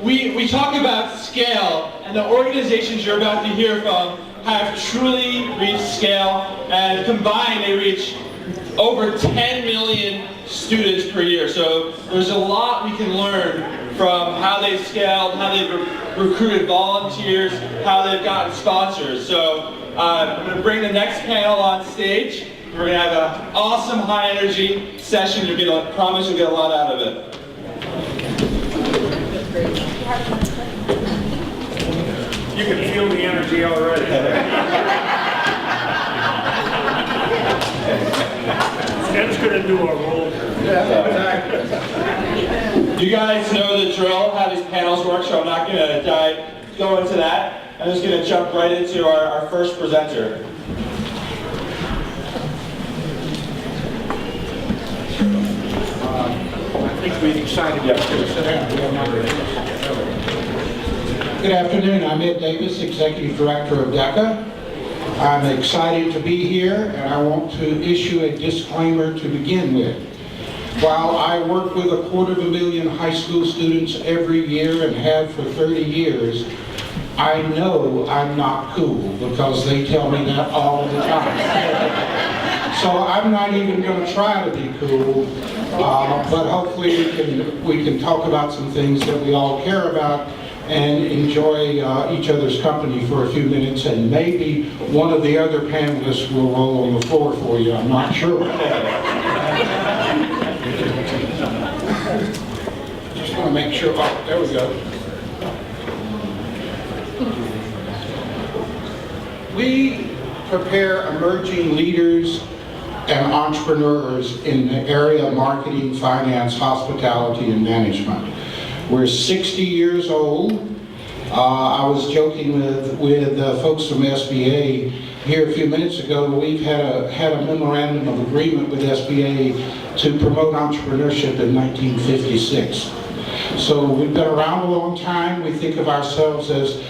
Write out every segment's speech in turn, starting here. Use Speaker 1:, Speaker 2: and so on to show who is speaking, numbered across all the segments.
Speaker 1: we talk about scale, and the organizations you're about to hear from have truly reached scale, and combined they reach over 10 million students per year. So there's a lot we can learn from how they've scaled, how they've recruited volunteers, how they've gotten sponsors. So I'm going to bring the next panel on stage. We're going to have an awesome high energy session. I promise you'll get a lot out of it.
Speaker 2: You can feel the energy already. Ed's going to do a roll.
Speaker 1: You guys know the drill, how these panels work, so I'm not going to go into that. I'm just going to jump right into our first presenter.
Speaker 3: I think we're excited to sit down. Good afternoon. I'm Ed Davis, Executive Director of DECA. I'm excited to be here, and I want to issue a disclaimer to begin with. While I work with 250,000 high school students every year and have for 30 years, I know I'm not cool because they tell me that all the time. So I'm not even going to try to be cool, but hopefully we can talk about some things that we all care about and enjoy each other's company for a few minutes, and maybe one of the other panelists will roll on the floor for you. I'm not sure. Just want to make sure. Oh, there we go. We prepare emerging leaders and entrepreneurs in the area of marketing, finance, hospitality, and management. We're 60 years old. I was joking with folks from SBA here a few minutes ago. We've had a memorandum of agreement with SBA to promote entrepreneurship in 1956. So we've been around a long time. We think of ourselves as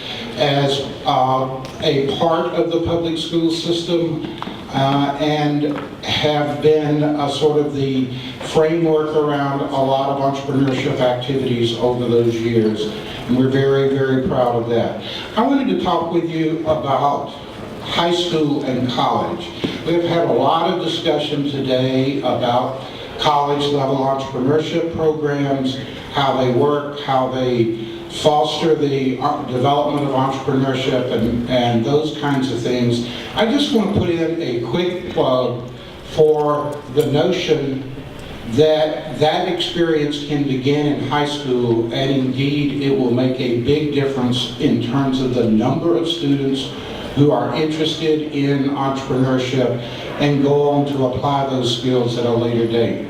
Speaker 3: a part of the public school system and have been sort of the framework around a lot of entrepreneurship activities over those years. And we're very, very proud of that. I wanted to talk with you about high school and college. We've had a lot of discussion today about college-level entrepreneurship programs, how they work, how they foster the development of entrepreneurship and those kinds of things. I just want to put in a quick plug for the notion that experience can begin in high school, and indeed it will make a big difference in terms of the number of students who are interested in entrepreneurship and go on to apply those skills at a later date.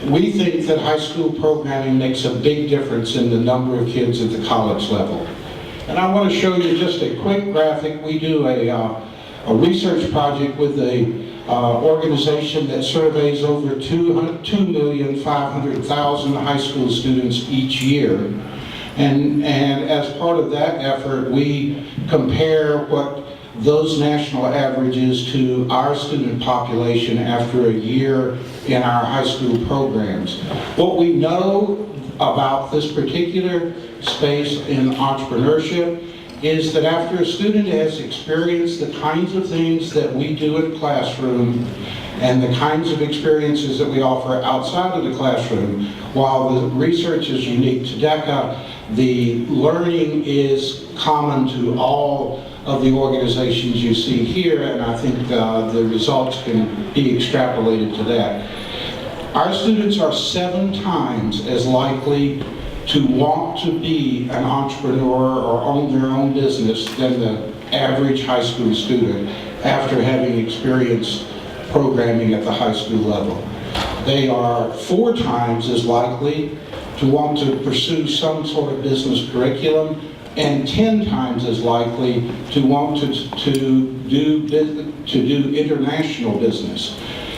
Speaker 3: We think that high school programming makes a big difference in the number of kids at the college level. And I want to show you just a quick graphic. We do a research project with a organization that surveys over 2,500,000 high school students each year. And as part of that effort, we compare what those national averages to our student population after a year in our high school programs. What we know about this particular space in entrepreneurship is that after a student has experienced the kinds of things that we do in classroom and the kinds of experiences that we offer outside of the classroom, while the research is unique to DECA, the learning is common to all of the organizations you see here, and I think the results can be extrapolated to that. Our students are 7 times as likely to want to be an entrepreneur or own their own business than the average high school student after having experienced programming at the high school level. They are 4 times as likely to want to pursue some sort of business curriculum, and 10 times as likely to want to do international business.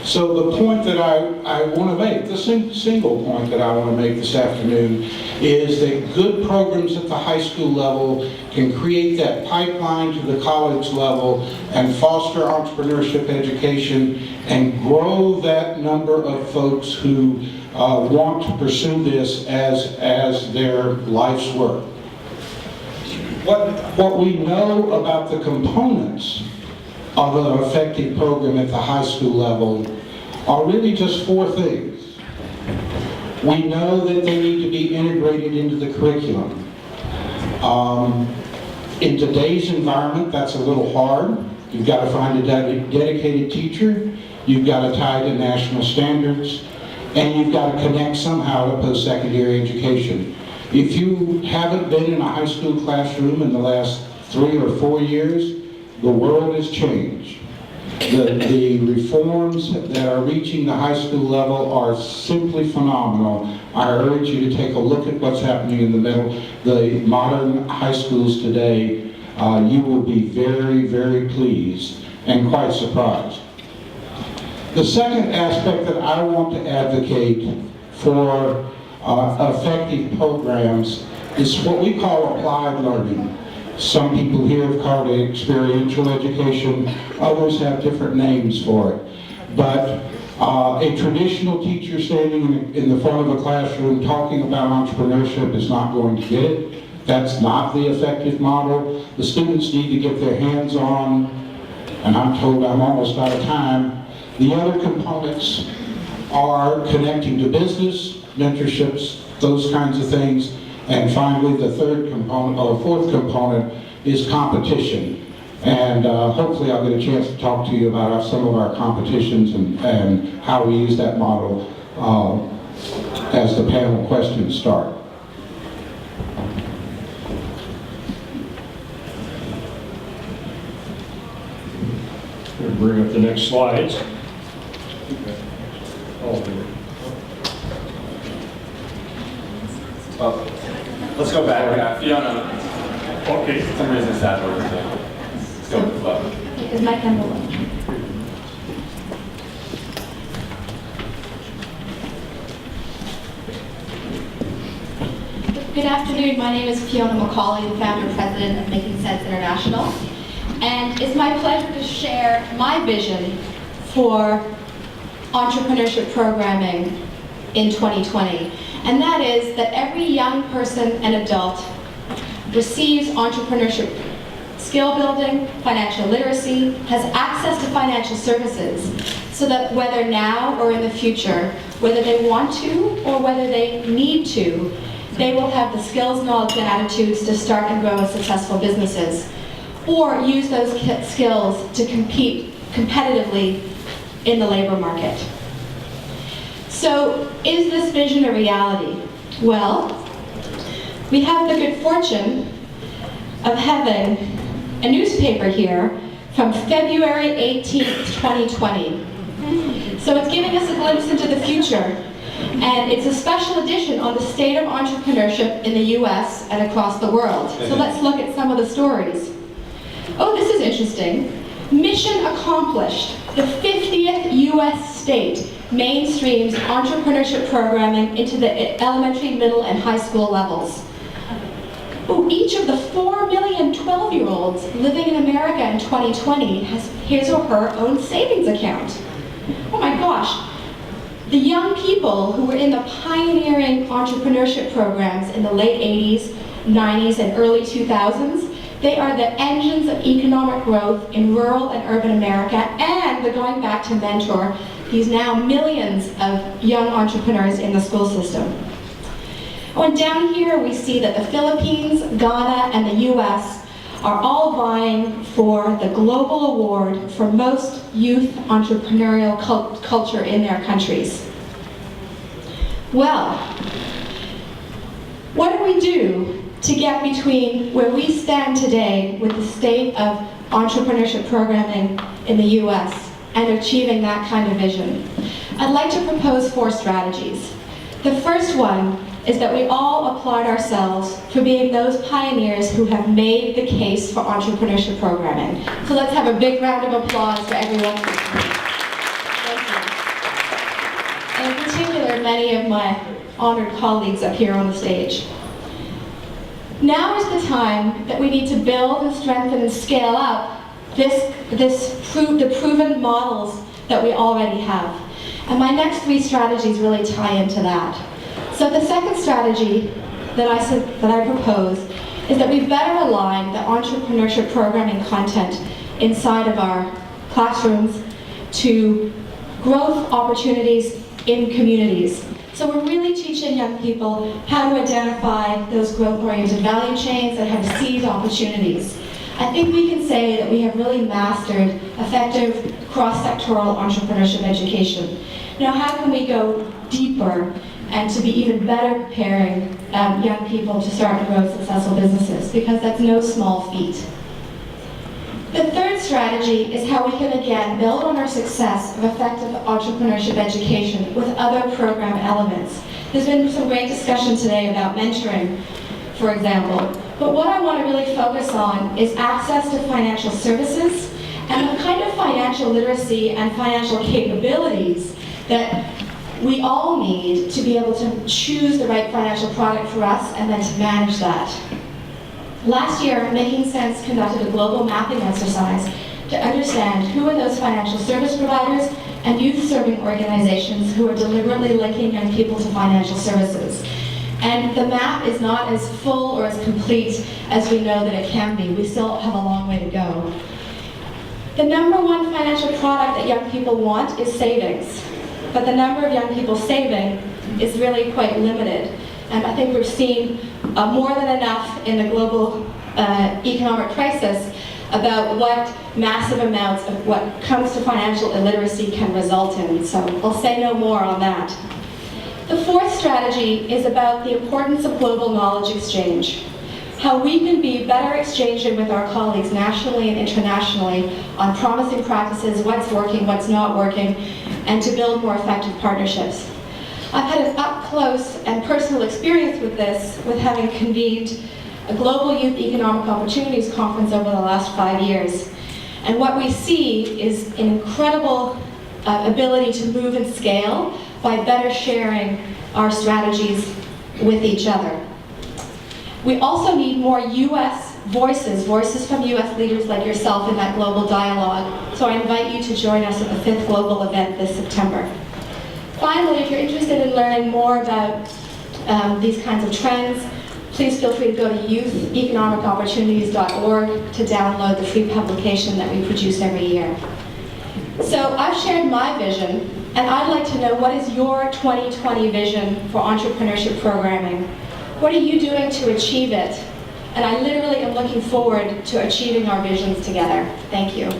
Speaker 3: So the point that I want to make, the single point that I want to make this afternoon, is that good programs at the high school level can create that pipeline to the college level and foster entrepreneurship education and grow that number of folks who want to pursue this as their life's work. What we know about the components of an effective program at the high school level are really just four things. We know that they need to be integrated into the curriculum. In today's environment, that's a little hard. You've got to find a dedicated teacher, you've got to tie to national standards, and you've got to connect somehow to post-secondary education. If you haven't been in a high school classroom in the last 3 or 4 years, the world has changed. The reforms that are reaching the high school level are simply phenomenal. I urge you to take a look at what's happening in the modern high schools today. You will be very, very pleased and quite surprised. The second aspect that I want to advocate for effective programs is what we call applied learning. Some people here have called it experiential education, others have different names for it. But a traditional teacher standing in the front of a classroom talking about entrepreneurship is not going to get it. That's not the effective model. The students need to get their hands on, and I'm told I'm almost out of time. The other components are connecting to business, mentorships, those kinds of things. And finally, the third component, or fourth component, is competition. And hopefully I'll get a chance to talk to you about some of our competitions and how we use that model as the panel questions start.
Speaker 2: We'll bring up the next slides.
Speaker 4: Let's go back. Fiona,
Speaker 2: Okay.
Speaker 4: for some reason it's that over there. Let's go with the flow.
Speaker 5: Is my camera on? Good afternoon, my name is Fiona McCauley, the founder and president of Making Sense International. And it's my pleasure to share my vision for entrepreneurship programming in 2020. And that is that every young person and adult receives entrepreneurship skill building, financial literacy, has access to financial services, so that whether now or in the future, whether they want to or whether they need to, they will have the skills, knowledge, and attitudes to start and grow successful businesses, or use those skills to compete competitively in the labor market. So, is this vision a reality? Well, we have the good fortune of having a newspaper here from February 18th, 2020. So it's giving us a glimpse into the future, and it's a special edition on the state of entrepreneurship in the US and across the world. So let's look at some of the stories. Oh, this is interesting. Mission accomplished. The 50th US state mainstreams entrepreneurship programming into the elementary, middle, and high school levels. Ooh, each of the 4 million 12-year-olds living in America in 2020 has his or her own savings account. Oh my gosh. The young people who were in the pioneering entrepreneurship programs in the late 80s, 90s, and early 2000s, they are the engines of economic growth in rural and urban America, and they're going back to mentor these now millions of young entrepreneurs in the school system. And down here we see that the Philippines, Ghana, and the US are all vying for the global award for most youth entrepreneurial culture in their countries. Well, what do we do to get between where we stand today with the state of entrepreneurship programming in the US and achieving that kind of vision? I'd like to propose 4 strategies. The first one is that we all applaud ourselves for being those pioneers who have made the case for entrepreneurship programming. So let's have a big round of applause for everyone. Thank you. for many of my honored colleagues up here on the stage. Now is the time that we need to build and strengthen and scale up the proven models that we already have. And my next 3 strategies really tie into that. So the second strategy that I propose is that we better align the entrepreneurship programming content inside of our classrooms to growth opportunities in communities. So we're really teaching young people how to identify those growth-oriented value chains and how to seize opportunities. I think we can say that we have really mastered effective cross-sectoral entrepreneurship education. Now, how can we go deeper and to be even better preparing young people to start and grow successful businesses? Because that's no small feat. The third strategy is how we can again build on our success of effective entrepreneurship education with other program elements. There's been some great discussion today about mentoring, for example, but what I want to really focus on is access to financial services and the kind of financial literacy and financial capabilities that we all need to be able to choose the right financial product for us and then to manage that. Last year, Making Sense conducted a global mapping exercise to understand who are those financial service providers and youth-serving organizations who are deliberately linking young people to financial services. And the map is not as full or as complete as we know that it can be. We still have a long way to go. The number one financial product that young people want is savings, but the number of young people saving is really quite limited. And I think we've seen more than enough in the global economic crisis about what massive amounts of what comes to financial illiteracy can result in. So I'll say no more on that. The fourth strategy is about the importance of global knowledge exchange. How we can be better exchanging with our colleagues nationally and internationally on promising practices, what's working, what's not working, and to build more effective partnerships. I've had an up-close and personal experience with this, with having convened a Global Youth Economic Opportunities Conference over the last 5 years. And what we see is an incredible ability to move and scale by better sharing our strategies with each other. We also need more U.S. voices from U.S. leaders like yourself in that global dialogue. So I invite you to join us at the 5th global event this September. Finally, if you're interested in learning more about these kinds of trends, please feel free to go to youtheconomicopportunities.org to download the free publication that we produce every year. So I've shared my vision, and I'd like to know, what is your 2020 vision for entrepreneurship programming? What are you doing to achieve it? And I literally am looking forward to achieving our visions together. Thank you.